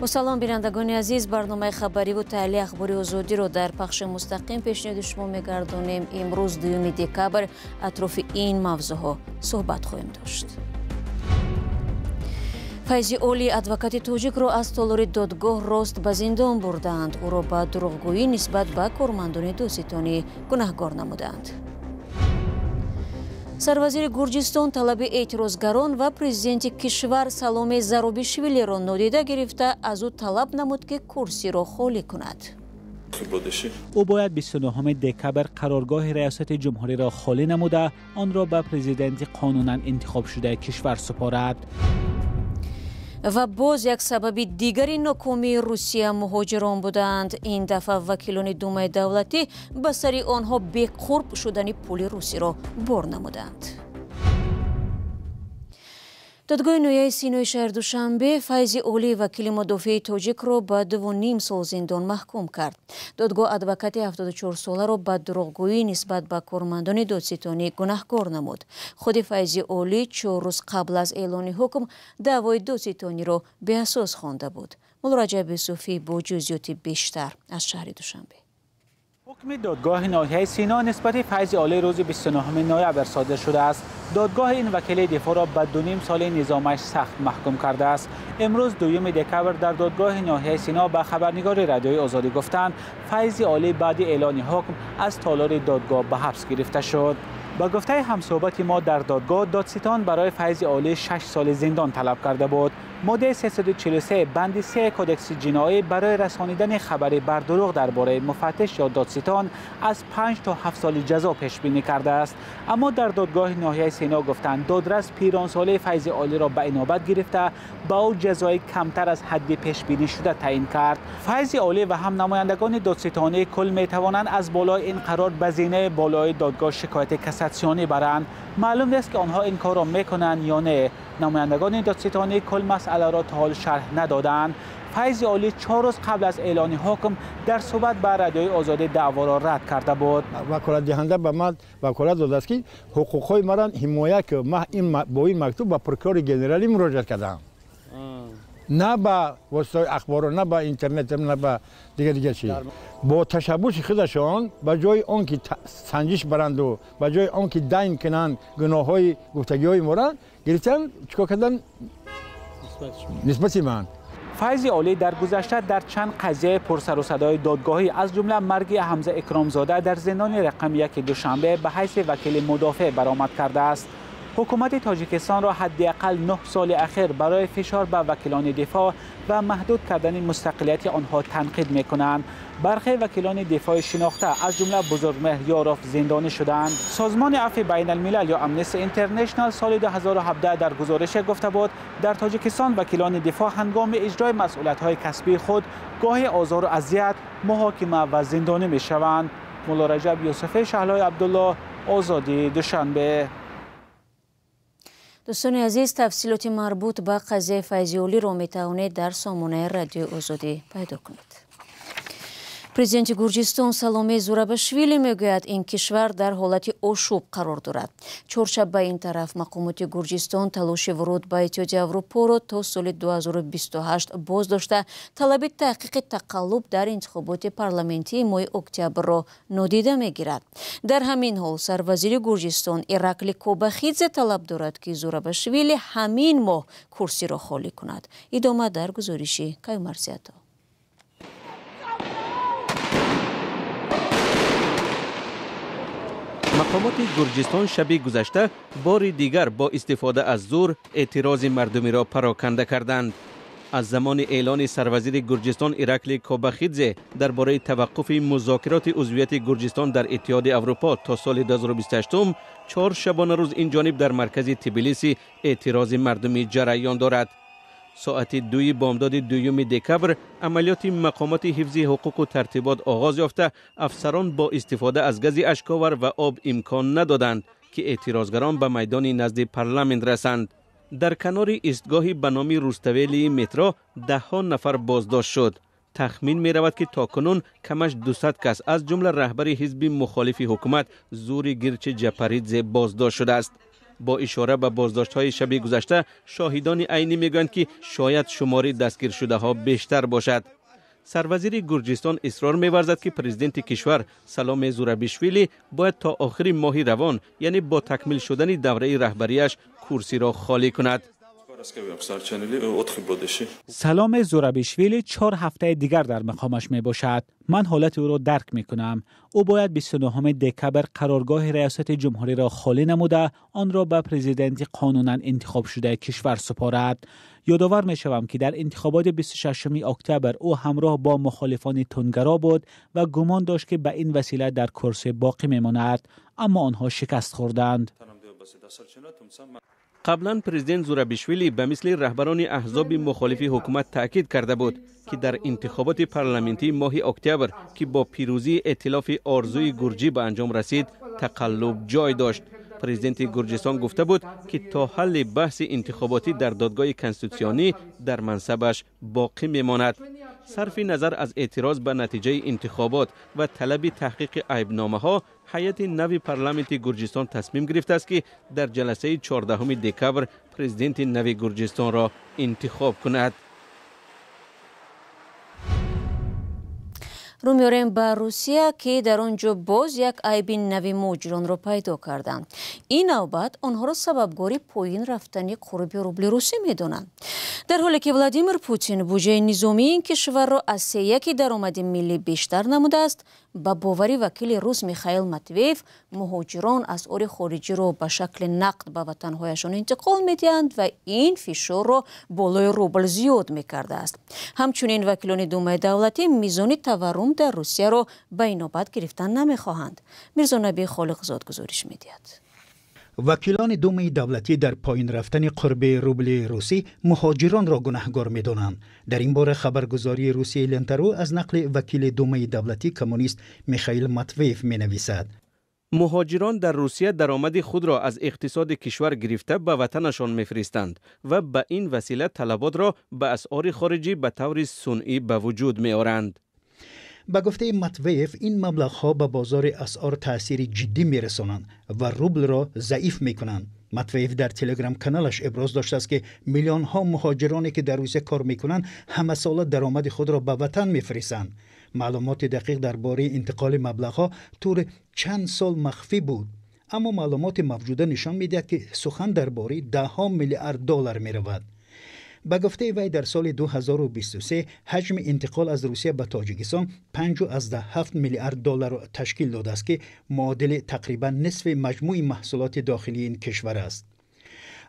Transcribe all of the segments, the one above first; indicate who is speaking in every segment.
Speaker 1: با سلام بینندگان عزیز، برنامه خبری و تحلیل اخباری آزادی رو در پخش مستقیم پیشنهاد شما می‌گردانیم. امروز 2 دکبر اطراف این موضوعها صحبت خواهیم داشت. فیضی اولی ادوکات تاجیک را از تالار دادگاه راست به زندان بردند. او را به دروغگویی نسبت به کارمندان دادستانی گناهکار نمودند. سروازیر گرجستان طلب اعتراضگران و پرزیدنت کشور سلام زروبیشویلی را نادیده گرفته از او طلب نمود که کرسی را خالی کند.
Speaker 2: او باید 29 دکبر قرارگاه ریاست جمهوری را خالی نموده آن را به پرزیدنت قانونا انتخاب شده کشور سپارد.
Speaker 1: و باز یک سبب دیگری ناکامی روسیه مهاجران بودند. این دفعه وکیلان دومای دولتی به سر آنها بی‌قرب شدن پول روسی را بار نمودند. دادگاه نویه سینای شهر دوشنبه فیضی اولی وکیل مدافع تاجیک را به 2.5 سال زندان محکوم کرد. دادگاه ادوکات 74 ساله را به دروغگویی نسبت به کارمندان دادستانی گناهکار نمود. خود فیضی اولی 4 روز قبل از اعلان حکم دعوای دادستانی را بی‌اساس خوانده بود. مولا رجب صوفی با جزئیات بیشتر از شهر دوشنبه.
Speaker 2: حکم دادگاه ناحیه سینا نسبت فیضی اولی روز 29 نوامبر صادر شده است. دادگاه این وکیل دفاع را به 2.5 سال نظامش سخت محکوم کرده است. امروز 2 دکبر در دادگاه ناحیه سینا به خبرنگار رادیوی آزادی گفتند فیضی اولی بعد اعلان حکم از تالار دادگاه به حبس گرفته شد. با گفته همصحبت ما در دادگاه، دادستان برای فیضی اولی 6 سال زندان طلب کرده بود. ماده 343 بند 3 کدکس جنایی برای رسانیدن خبر بر دروغ درباره مفتش یا دادستان از 5 تا 7 سال جزا پیش بینی کرده است. اما در دادگاه ناحیه سینا گفتند دادرس پیرانسالی فیضی اولی را به انابت گرفته با او جزای کمتر از حد پیش بینی شده تعیین کرد. فیضی اولی و هم نمایندگان دادستانی کل می توانند از بالای این قرار به زینه بالای دادگاه شکایت کاساسیونی برند. معلوم نیست که آنها این کار را میکنند یا نه. نمایندگان دادستانی کل مسئله را تا حال شرح ندادند. فیضی اولی 4 روز قبل از اعلان حکم در صحبت با رادیوی آزادی دعوا را رد کرده بود.
Speaker 3: وکالت دهنده به من وکالت داده است که حقوقهای مرا حمایت که من با این مکتوب به پروکور گنرالی مراجعه کردم. نه با وسایل اخبار، نه با اینترنت، نه با دیگه چیز. با تشبوس خودشان به جای آنکه سنجش برند و به جای آنکه دین کنند گناههای گفتگی‌های ما را گرفتن چیکار کردن نسبت من.
Speaker 2: فیضی اولی در گذشته در چند قضیه پرسر و صدای دادگاهی از جمله مرگ حمزه اکرامزاده در زندان رقم 1 دوشنبه به حیث وکیل مدافع برآمد کرده است. حکومت تاجیکستان را حداقل 9 سال اخیر برای فشار به وکیلان دفاع و محدود کردن مستقلیت آنها تنقید می‌کنند. برخی وکیلان دفاع شناخته از جمله بزرگمهر یاروف زندانی شدند. سازمان عفو بین الملل یا امنستی اینترنشنال سال 2017 در گزارش گفته بود در تاجیکستان وکیلان دفاع هنگام اجرای مسئولیت‌های کسبی خود گاهی آزار و اذیت، محاکمه و زندانی می‌شوند. مولا رجب یوسفی شهلای عبدالله، آزادی، دوشنبه.
Speaker 1: دوستان عزیز، تفصیلات مربوط به قضیه فیضی اولی را می توانید در سامانه رادیو آزادی پیدا کنید. پرزیدنت گرجستان سلام زوراباشویلی میگوید این کشور در حالت آشوب قرار دارد. چهارشنبه این طرف مقامات گرجستان تلاش ورود به اتحادیه اروپا را تا سال 2028 باز داشته طلب تحقیق تقلب در انتخابات پارلمانتی ماه اکتبر را نادیده میگیرد. در همین حال سروازیر گرجستان ایراکلی کوباخیدزه طلب دارد که زوراباشویلی همین ماه کرسی را خالی کند. ادامه در گزارش کیومرزیاتا.
Speaker 4: مقامات گرجستان شب گذشته بار دیگر با استفاده از زور اعتراض مردمی را پراکنده کردند. از زمان اعلان سروازیر گرجستان ایراکلی کوباخیدزه درباره توقف مذاکرات عضویت گرجستان در اتحاد اروپا تا سال 2028 4 شبانه روز این جانب در مرکز تبلیسی اعتراض مردمی جریان دارد. ساعت 2 بامداد 2 دکبر عملیات مقامات حفظ حقوق و ترتیبات آغاز یافته افسران با استفاده از گاز اشک‌آور و آب امکان ندادند که اعتراضگران به میدان نزد پارلمان رسند. در کنار ایستگاهی به نام روستویلی مترو 10 نفر بازداشت شد. تخمین می رود که تاکنون کمش 200 کس از جمله رهبر حزب مخالف حکومت زوری گرچ جپاریدزه بازداشت شده است. با اشاره به بازداشت‌های شب گذشته شاهدان عینی میگویند که شاید شماری دستگیر شده ها بیشتر باشد. سروزیر گرجستان اصرار می‌ورزد که پرزیدنت کشور سلام زورابیشویلی باید تا آخر ماه روان یعنی با تکمیل شدن دوره رهبریش کرسی را خالی کند.
Speaker 2: سلام زورابیشویلی 4 هفته دیگر در مقامش می باشد. من حالت او را درک می کنم. او باید 29 دکبر قرارگاه ریاست جمهوری را خالی نموده آن را به پرزیدنت قانونا انتخاب شده کشور سپارد. یادآور می شوم که در انتخابات 26 اکتبر او همراه با مخالفان تندگرا بود و گمان داشت که به این وسیله در کرسی باقی می ماند، اما آنها شکست خوردند.
Speaker 4: قبلا پرزیدنت زورابیشویلی به مثل رهبران احزاب مخالف حکومت تاکید کرده بود که در انتخابات پارلمانتی ماه اکتبر که با پیروزی ائتلاف آرزوی گرجی به انجام رسید تقلب جای داشت. پرزیدنت گرجستان گفته بود که تا حل بحث انتخاباتی در دادگاه کنستیتوسیونی در منصبش باقی میماند. صرف نظر از اعتراض به نتیجه انتخابات و طلب تحقیق عیبنامه ها، هیئت نو پارلمانت گرجستان تصمیم گرفته است که در جلسه 14 دکبر پرزیدنت نو گرجستان را انتخاب کند.
Speaker 1: رو میاریم به روسیه که در آنجا باز یک عیب نوی مهاجران را پیدا کردند. این نوبت آنها را سببگاری پایین رفتن قرب روبل روسی میدانند. در حالی که ولادیمیر پوتین بودجه نظامی این کشور را از 3% درآمد ملی بیشتر نموده است، با باوری وکیل روس میخائیل ماتویف مهاجران اسعار خارجی را به شکل نقد به وطنهایشان انتقال میدهند و این فشار را بالای روبل زیاد میکرده است. همچنین وکیلان دومای دولتی میزان تورم در روسیه را به این نوبت گرفتن نمیخواهند. میرزا نبی خالقزاد گزارش میدهد.
Speaker 5: وکیلان دومای دولتی در پایین رفتن قرب روبل روسی مهاجران را گناهکار می‌دانند. در این باره خبرگزاری روسیه لنترو از نقل وکیل دومای دولتی کمونیست میخائیل ماتویف می‌نویسد:
Speaker 4: مهاجران در روسیه درآمد خود را از اقتصاد کشور گرفته به وطنشان می‌فرستند و به این وسیله طلبات را به اسعار خارجی به طور صنعی به وجود می‌آورند.
Speaker 5: با گفته ماتویف این مبلغ‌ها به بازار اسعار تأثیر جدی می‌رسانند و روبل را ضعیف می‌کنند. ماتویف در تلگرام کانالش ابراز داشته است که میلیون‌ها مهاجرانی که در روسیه کار می‌کنند همه ساله درآمد خود را به وطن می‌فرستند. معلومات دقیق درباره انتقال مبلغ‌ها طور چند سال مخفی بود، اما معلومات موجوده نشان می‌دهد که سخن درباره $10 میلیارد می‌رود. با گفته وی در سال 2023 حجم انتقال از روسیه به تاجیکستان $5.7 میلیارد را تشکیل داده است که معادل تقریبا نصف مجموع محصولات داخلی این کشور است.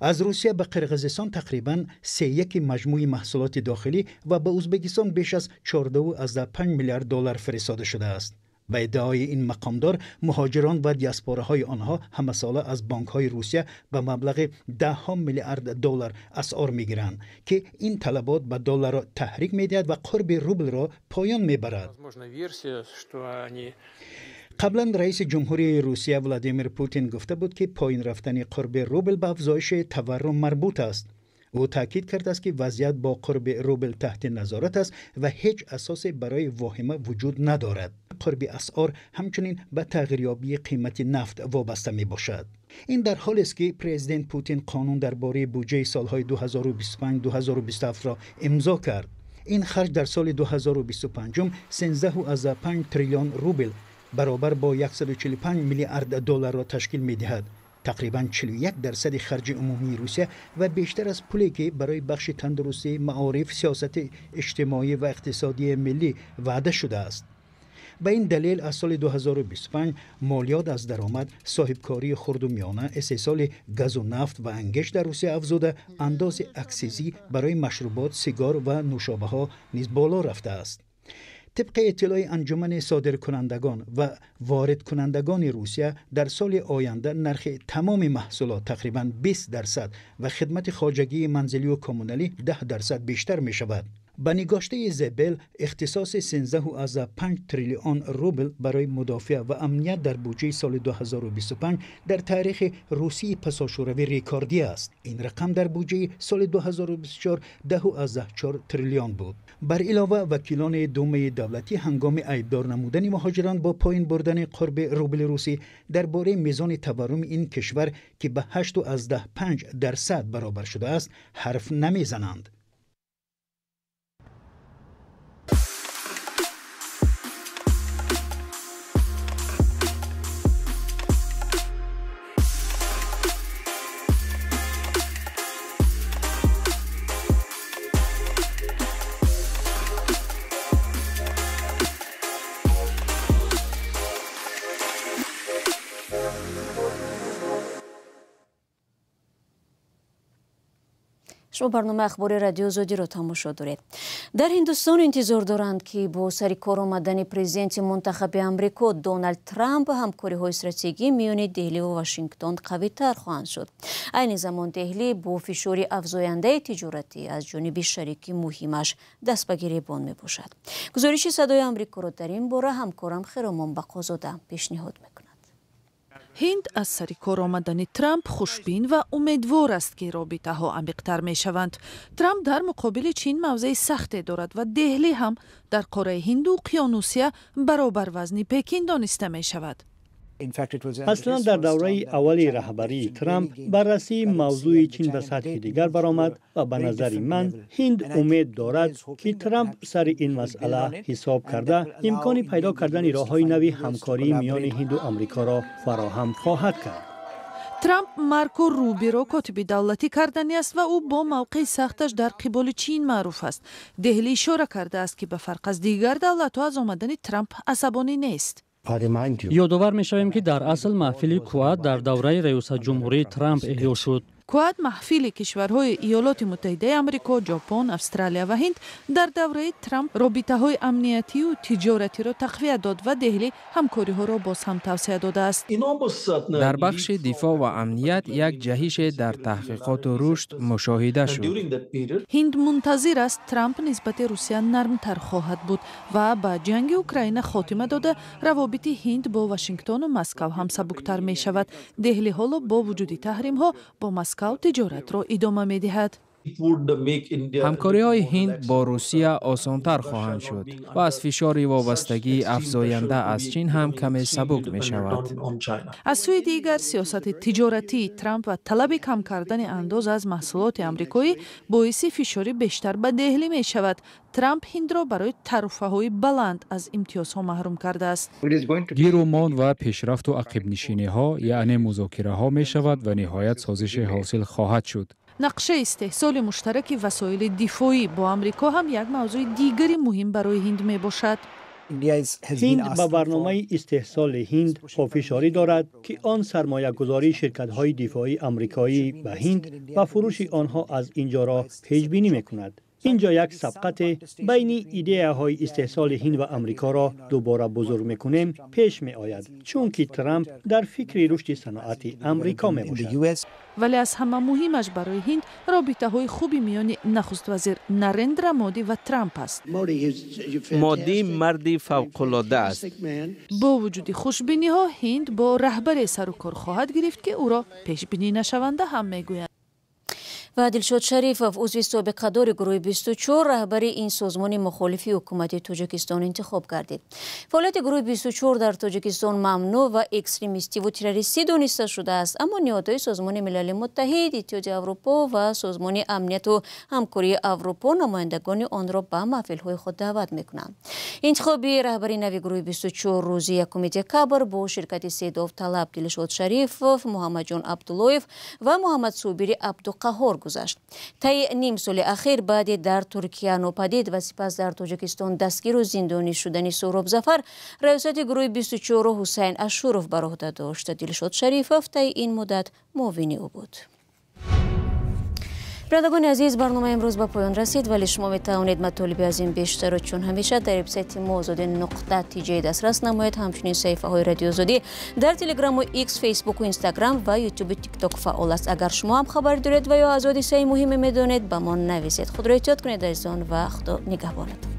Speaker 5: از روسیه به قرقیزستان تقریبا 3.1 مجموع محصولات داخلی و به ازبکستان بیش از $14.5 میلیارد فرستاده شده است. به ادعای این مقامدار، مهاجران و دیاسپوراهای آنها همه ساله از بانک‌های روسیه به مبلغ $10 میلیارد اسعار می‌گیرند که این طلبات به دلار را تحریک می‌دهد و قرب روبل را پایان می‌برد. قبلا رئیس جمهوری روسیه ولادیمیر پوتین گفته بود که پایین رفتن قرب روبل به افزایش تورم مربوط است. او تاکید کرده است که وضعیت با قرب روبل تحت نظارت است و هیچ اساسی برای واهمه وجود ندارد. قرب اسعار همچنین به تغییریابی قیمت نفت وابسته می باشد. این در حالی است که پرزیدنت پوتین قانون درباره بودجه سالهای 2025-2027 را امضا کرد. این خرج در سال 2025 13.5 تریلیون روبل برابر با $145 میلیارد را تشکیل می دهد. تقریباً 41% خرج عمومی روسیه و بیشتر از پولی که برای بخش تندرستی، معارف، سیاست اجتماعی و اقتصادی ملی وعده شده است. به این دلیل از سال 2025 مالیات از درآمد، صاحبکاری خرد و میانه، استحصال گاز و نفت و انگشت در روسیه افزوده، انداز اکسیزی برای مشروبات، سیگار و نوشابه ها نیز بالا رفته است. طبق اطلاع انجمن صادرکنندگان و وارد کنندگان روسیه در سال آینده نرخ تمام محصولات تقریباً 20% و خدمت خواجگی منزلی و کمونالی 10% بیشتر می شود. با نگاشته زبل اختصاص 13.5 تریلیون روبل برای مدافع و امنیت در بودجه سال 2025 در تاریخ روسیه پساشوروی ریکوردی است. این رقم در بودجه سال 2024 10.4 تریلیون بود. بر علاوه وکیلان دومه دولتی هنگام عیبدار نمودن مهاجران با پایین بردن قرب روبل روسی درباره میزان تورم این کشور که به 8.5% برابر شده است حرف نمیزنند.
Speaker 1: شما برنامه اخبار رادیو زودی را تماشا دارید. در هندوستان انتظار دارند که با سر کار آمدن پرزیدنت منتخب امریکا دونالد ترامپ همکاری‌های استراتژیکی میان دهلی و واشنگتن قوی‌تر خواهند شد. عین زمان دهلی با فشار افزاینده تجارتی از جانب شریک مهمش دست به گریبان می‌باشد. گزارش صدای آمریکا را در این باره همکارم خرامان بقازاده پیشنهاد می‌کند.
Speaker 6: هند از سر کار آمدن ترامپ خوشبین و امیدوار است که رابطه‌ها عمیق‌تر می‌شوند. ترامپ در مقابل چین موضع سختی دارد و دهلی هم در قاره هند و اقیانوسیه برابر وزن پکین دانسته می‌شود.
Speaker 7: اصلا در دوره اولی رهبری ترامپ بررسی موضوع چین به سطح دیگر برآمد و به نظر من هند امید دارد که ترامپ سر این مسئله حساب کرده امکان پیدا کردن راه‌های نوی همکاری میان هند و آمریکا را فراهم خواهد کرد.
Speaker 6: ترامپ مارکو روبیو کاتب دولتی کردنی است و او با موقع سختش در قبال چین معروف است. دهلی اشاره کرده است که به فرق از دیگر دولت‌ها از آمدن ترامپ عصبانی نیست.
Speaker 8: یادآور می‌شویم که در اصل محفل کواد در دوره رئیس جمهوری ترامپ احیا شد.
Speaker 6: کواد محفل کشورهای ایالات متحده آمریکا، ژاپن، استرالیا و هند در دوره ترامپ رابطه‌های امنیتی و تجارتی را تقویت داد و دهلی همکاری‌ها را باز هم توسعه داده است.
Speaker 9: در بخش دفاع و امنیت یک جهش در تحقیقات و رشد مشاهده شد.
Speaker 6: هند منتظر است ترامپ نسبت روسیه نرمتر خواهد بود و با جنگ اوکراین خاتمه داده روابط هند با واشنگتن و مسکو هم سبکتر می شود. دهلی حالا با وجود تحریم ها با مسکو تجارت را ادامه می دهد.
Speaker 9: همکاری‌های هند با روسیه آسان‌تر خواهند شد و از فشار وابستگی افزاینده از چین هم کمی سبک می‌شود.
Speaker 6: از سوی دیگر سیاست تجارتی ترامپ و طلب کم کردن انداز از محصولات آمریکایی باعث فشار بیشتر به دهلی می‌شود. ترامپ هند را برای ترفه‌های بلند از امتیازها محروم کرده است.
Speaker 10: گیر و مان و پیشرفت و عقب نشینی‌ها یعنی مذاکره‌ها می‌شود و نهایت سازش حاصل خواهد شد.
Speaker 6: نقشه استحصال مشترک وسایل دفاعی با آمریکا هم یک موضوع دیگری مهم برای هند می باشد.
Speaker 7: هند با برنامه استحصال هند پافشاری دارد که آن سرمایه گذاری شرکت های دفاعی آمریکایی به هند و فروش آنها از اینجا را پیش بینی می کند. اینجا یک سبقت بین ایده های استحصال هند و آمریکا را دوباره بزرگ میکنیم پیش می آید، چون که ترامپ در فکر رشد صنعت آمریکا می باشد.
Speaker 6: ولی از همه مهمش برای هند رابطه های خوبی میان نخست وزیر نریندرا مودی و ترامپ است.
Speaker 4: مودی مردی فوق‌العاده است.
Speaker 6: با وجود خوشبینی ها هند با رهبر سر و کار خواهد گرفت که او را پیش بینی نشونده هم میگویند.
Speaker 1: و دلشاد شریفов عضو سابقه‌دار گروه 24 رهبر این سازمان مخالفی حکومت تاجیکستان انتخاب گردید. فعالیت گروه 24 در تاجیکستان ممنوع و اکستریمیستی و تروریستی دانسته شده است، اما نهادهای سازمان ملل متحد، اتحادیه اروپا و سازمان امنیت و همکاری اروپا نمایندگان آن را به محفل‌های خود دعوت می‌کنند. انتخاب رهبری نوی گروه 24 روز 1 دکامبر با شرکت سه داوطلب دلشاد شریفов، محمد جان عبداللهیف و محمد صابری عبدالقهار گذشت. طی نیم سال اخیر بعد در ترکیه ناپدید و سپس در تاجیکستان دستگیر و زندانی شدن سهراب ظفر، ریاست گروه 24 حسین اشورov بر عهده داشت. دلشاد شریفov طی این مدت معاون او بود. بینندگان عزیز، برنامه امروز به پایان رسید، ولی شما می توانید مطالب از این بیشتر چون همیشه در وبسایت ما azadi.tj دسترس نمایید. همچنین صفحه های رادیو آزادی در تلگرام و ایکس، فیسبوک و اینستاگرام و یوتیوب و تیک تاک فعال است. اگر شما هم خبر دارید و یا از حادثه مهم میدانید به ما نویسید. خود را احتیاط کنید عزیزان و خدا نگهبانتان.